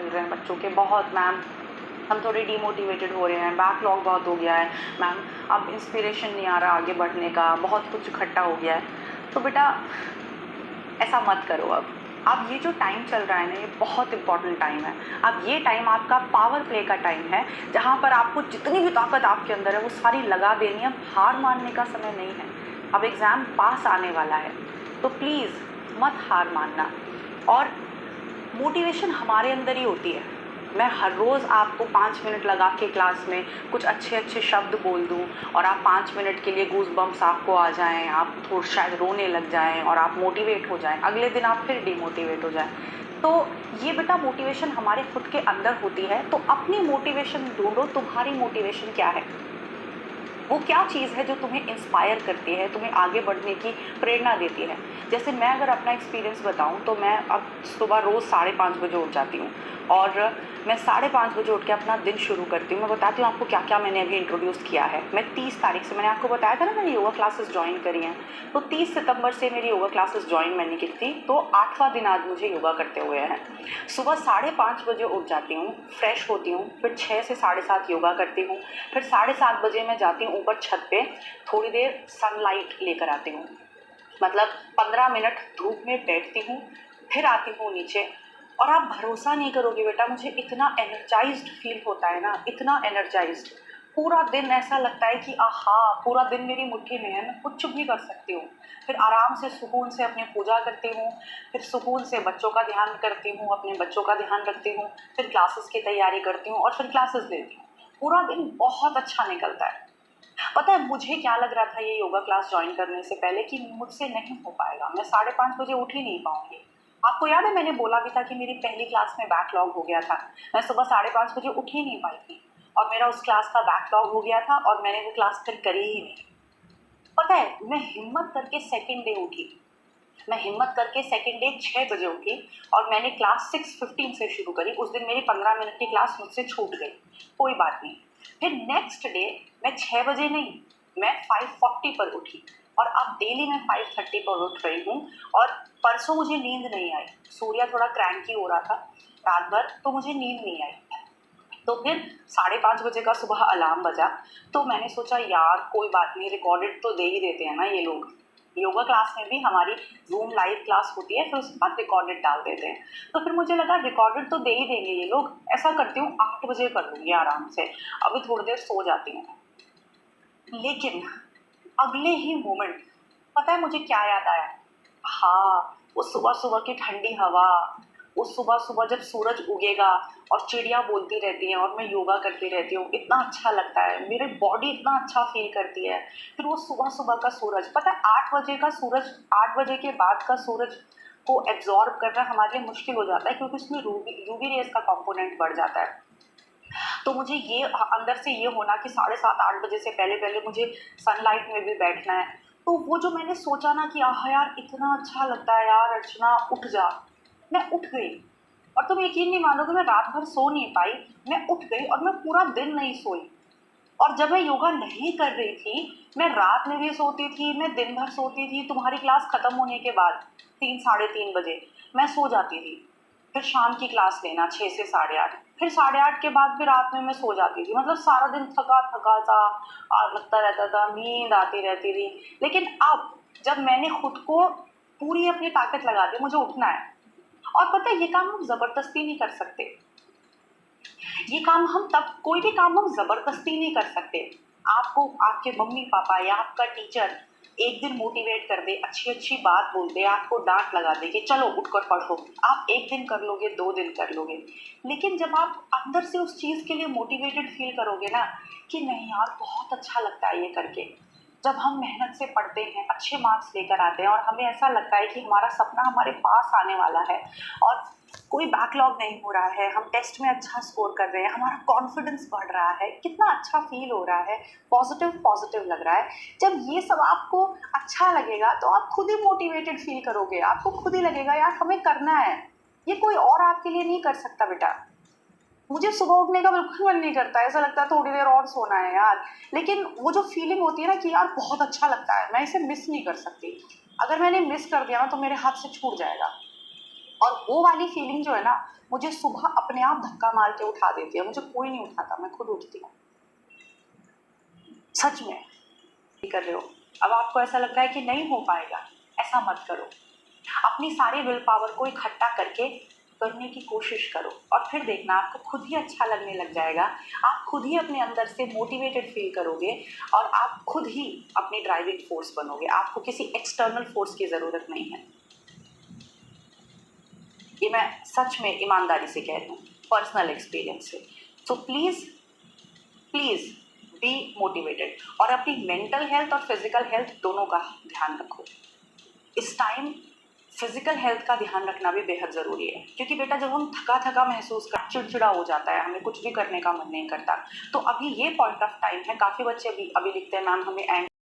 रहे हैं बच्चों के, बहुत मैम हम थोड़े डीमोटिवेटेड हो रहे हैं, बैकलॉग बहुत हो गया है मैम, अब इंस्पिरेशन नहीं आ रहा आगे बढ़ने का, बहुत कुछ इकट्ठा हो गया है। तो बेटा ऐसा मत करो। अब ये जो टाइम चल रहा है ना, ये बहुत इंपॉर्टेंट टाइम है। अब ये टाइम आपका पावर प्ले का टाइम है, जहाँ पर आपको जितनी भी ताकत आपके अंदर है वो सारी लगा देनी है। अब हार मानने का समय नहीं है। अब एग्ज़ाम पास आने वाला है, तो प्लीज़ मत हार मानना। और मोटिवेशन हमारे अंदर ही होती है। मैं हर रोज़ आपको 5 मिनट लगा के क्लास में कुछ अच्छे अच्छे शब्द बोल दूं और आप 5 मिनट के लिए गूज बम्प्स आपको आ जाएं, आप थोड़ा शायद रोने लग जाएं और आप मोटिवेट हो जाएं, अगले दिन आप फिर डीमोटिवेट हो जाएं। तो ये बेटा मोटिवेशन हमारे खुद के अंदर होती है। तो अपनी मोटिवेशन ढूंढो, तुम्हारी मोटिवेशन क्या है, वो क्या चीज़ है जो तुम्हें इंस्पायर करती है, तुम्हें आगे बढ़ने की प्रेरणा देती है। जैसे मैं अगर अपना एक्सपीरियंस बताऊं तो मैं अब सुबह रोज़ 5:30 बजे उठ जाती हूँ और मैं 5:30 बजे उठ के अपना दिन शुरू करती हूँ। मैं बताती हूँ आपको क्या क्या मैंने अभी इंट्रोड्यूस किया है। मैं 30 तारीख से, मैंने आपको बताया था ना मैंने योगा क्लासेस ज्वाइन करी हैं, तो 30 सितंबर से मेरी योगा क्लासेस ज्वाइन मैंने की थी, तो 8वां दिन आज मुझे योगा करते हुए हैं। सुबह 5:30 बजे उठ जाती हूँ, फ्रेश होती हूँ, फिर 6 से 7:30 योगा करती हूँ, फिर 7:30 बजे मैं जाती हूँ ऊपर छत पे, थोड़ी देर सनलाइट लेकर आती हूँ, मतलब 15 मिनट धूप में बैठती हूँ, फिर आती हूँ नीचे। और आप भरोसा नहीं करोगे बेटा, मुझे इतना एनर्जाइज्ड फील होता है ना, इतना एनर्जाइज्ड, पूरा दिन ऐसा लगता है कि आहा पूरा दिन मेरी मुट्ठी में है, मैं कुछ भी कर सकती हूँ। फिर आराम से सुकून से अपनी पूजा करती हूँ, फिर सुकून से बच्चों का ध्यान करती हूँ, अपने बच्चों का ध्यान रखती हूँ, फिर क्लासेस की तैयारी करती हूँ और फिर क्लासेस लेती हूँ। पूरा दिन बहुत अच्छा निकलता है। पता है मुझे क्या लग रहा था ये योगा क्लास ज्वाइन करने से पहले कि मुझसे नहीं हो पाएगा, मैं 5:30 बजे उठ ही नहीं पाऊंगी। आपको याद है मैंने बोला भी था कि मेरी पहली क्लास में बैकलॉग हो गया था, मैं सुबह 5:30 बजे उठ ही नहीं पाई थी और मेरा उस क्लास का बैकलॉग हो गया था और मैंने वो क्लास फिर करी ही नहीं। पता है मैं हिम्मत करके सेकेंड डे उठी, मैं हिम्मत करके सेकेंड डे 6 बजे उठी और मैंने क्लास 6:15 से शुरू करी। उस दिन मेरी 15 मिनट की क्लास मुझसे छूट गई, कोई बात नहीं। फिर नेक्स्ट डे मैं 6 बजे नहीं, मैं 5:40 पर उठी और अब डेली मैं 5:30 पर उठ रही हूँ। और परसों मुझे नींद नहीं आई, सूर्या थोड़ा क्रैंकी हो रहा था रात भर, तो मुझे नींद नहीं आई। तो फिर 5:30 बजे का सुबह अलार्म बजा, तो मैंने सोचा यार कोई बात नहीं, रिकॉर्डेड तो दे ही देते हैं ना ये लोग, योगा क्लास में भी हमारी जूम लाइव क्लास होती है, फिर उसके बाद रिकॉर्डेड डाल देते हैं। तो फिर मुझे लगा रिकॉर्डेड तो दे ही देंगे ये लोग, ऐसा करती हूँ 8 बजे कर लूँगी आराम से, अभी थोड़ी देर सो जाती हूँ। लेकिन अगले ही मोमेंट पता है मुझे क्या याद आया, हाँ वो सुबह सुबह की ठंडी हवा, वो सुबह सुबह जब सूरज उगेगा और चिड़िया बोलती रहती हैं और मैं योगा करती रहती हूँ, इतना अच्छा लगता है, मेरी बॉडी इतना अच्छा फील करती है। फिर वो सुबह सुबह का सूरज, पता है 8 बजे का सूरज, 8 बजे के बाद का सूरज को एब्जॉर्ब करना हमारे लिए मुश्किल हो जाता है क्योंकि उसमें यूवी रेज का कंपोनेंट बढ़ जाता है। तो मुझे ये अंदर से ये होना कि 7:30-8 बजे से पहले पहले मुझे सनलाइट में भी बैठना है। तो वो जो मैंने सोचा ना कि आह यार इतना अच्छा लगता है यार अर्चना उठ जा, मैं उठ गई। और तुम यकीन नहीं मानोगे मैं रात भर सो नहीं पाई, मैं उठ गई और मैं पूरा दिन नहीं सोई। और जब मैं योगा नहीं कर रही थी, मैं रात में भी सोती थी, मैं दिन भर सोती थी, तुम्हारी क्लास खत्म होने के बाद 3 साढ़े 3 बजे मैं सो जाती थी। फिर शाम की क्लास लेना 6 से 8:30, फिर 8:30 के बाद फिर रात में मैं सो जाती थी, मतलब सारा दिन थका थका सा लगता रहता था, नींद आती रहती थी। लेकिन अब जब मैंने खुद को पूरी अपनी ताकत लगा दी, मुझे उठना है। और पता है ये काम हम जबरदस्ती नहीं कर सकते, ये काम हम तब, कोई भी काम हम जबरदस्ती नहीं कर सकते। आपको आपके मम्मी पापा या आपका टीचर एक दिन मोटिवेट कर दे, अच्छी अच्छी बात बोल दे, आपको डांट लगा दे कि चलो उठकर पढ़ो, आप एक दिन कर लोगे, 2 दिन कर लोगे। लेकिन जब आप अंदर से उस चीज़ के लिए मोटिवेटेड फील करोगे ना कि नहीं यार बहुत अच्छा लगता है ये करके, जब हम मेहनत से पढ़ते हैं, अच्छे मार्क्स लेकर आते हैं और हमें ऐसा लगता है कि हमारा सपना हमारे पास आने वाला है और कोई बैकलॉग नहीं हो रहा है, हम टेस्ट में अच्छा स्कोर कर रहे हैं, हमारा कॉन्फिडेंस बढ़ रहा है, कितना अच्छा फील हो रहा है, पॉजिटिव पॉजिटिव लग रहा है। जब ये सब आपको अच्छा लगेगा तो आप खुद ही मोटिवेटेड फील करोगे, आपको खुद ही लगेगा यार हमें करना है, ये कोई और आपके लिए नहीं कर सकता। बेटा मुझे सुबह उठने का बिल्कुल मन नहीं करता, ऐसा लगता है थोड़ी देर और सोना है यार, लेकिन वो जो फीलिंग होती है ना कि यार बहुत अच्छा लगता है, मैं इसे मिस नहीं कर सकती। अगर मैंने मिस कर दिया ना तो मेरे हाथ से छूट जाएगा। और वो वाली फीलिंग जो है ना, मुझे सुबह अपने आप धक्का मार के उठा देती है। मुझे कोई नहीं उठाता, मैं खुद उठती हूँ। सच में कर रहे हो, अब आपको ऐसा लग रहा है कि नहीं हो पाएगा, ऐसा मत करो। अपनी सारी विल पावर को इकट्ठा करके करने की कोशिश करो, और फिर देखना आपको खुद ही अच्छा लगने लग जाएगा। आप खुद ही अपने अंदर से मोटिवेटेड फील करोगे, और आप खुद ही अपनी ड्राइविंग फोर्स बनोगे। आपको किसी एक्सटर्नल फोर्स की ज़रूरत नहीं है। ये मैं सच में ईमानदारी से कह रही हूँ, पर्सनल एक्सपीरियंस से। So please please be motivated, और अपनी मेंटल हेल्थ और फिजिकल हेल्थ दोनों का ध्यान रखो। इस टाइम फिजिकल हेल्थ का ध्यान रखना भी बेहद ज़रूरी है, क्योंकि बेटा जब हम थका थका महसूस कर, चिड़चिड़ा हो जाता है, हमें कुछ भी करने का मन नहीं करता। तो अभी ये पॉइंट ऑफ टाइम है। काफ़ी बच्चे अभी लिखते हैं मैम हमें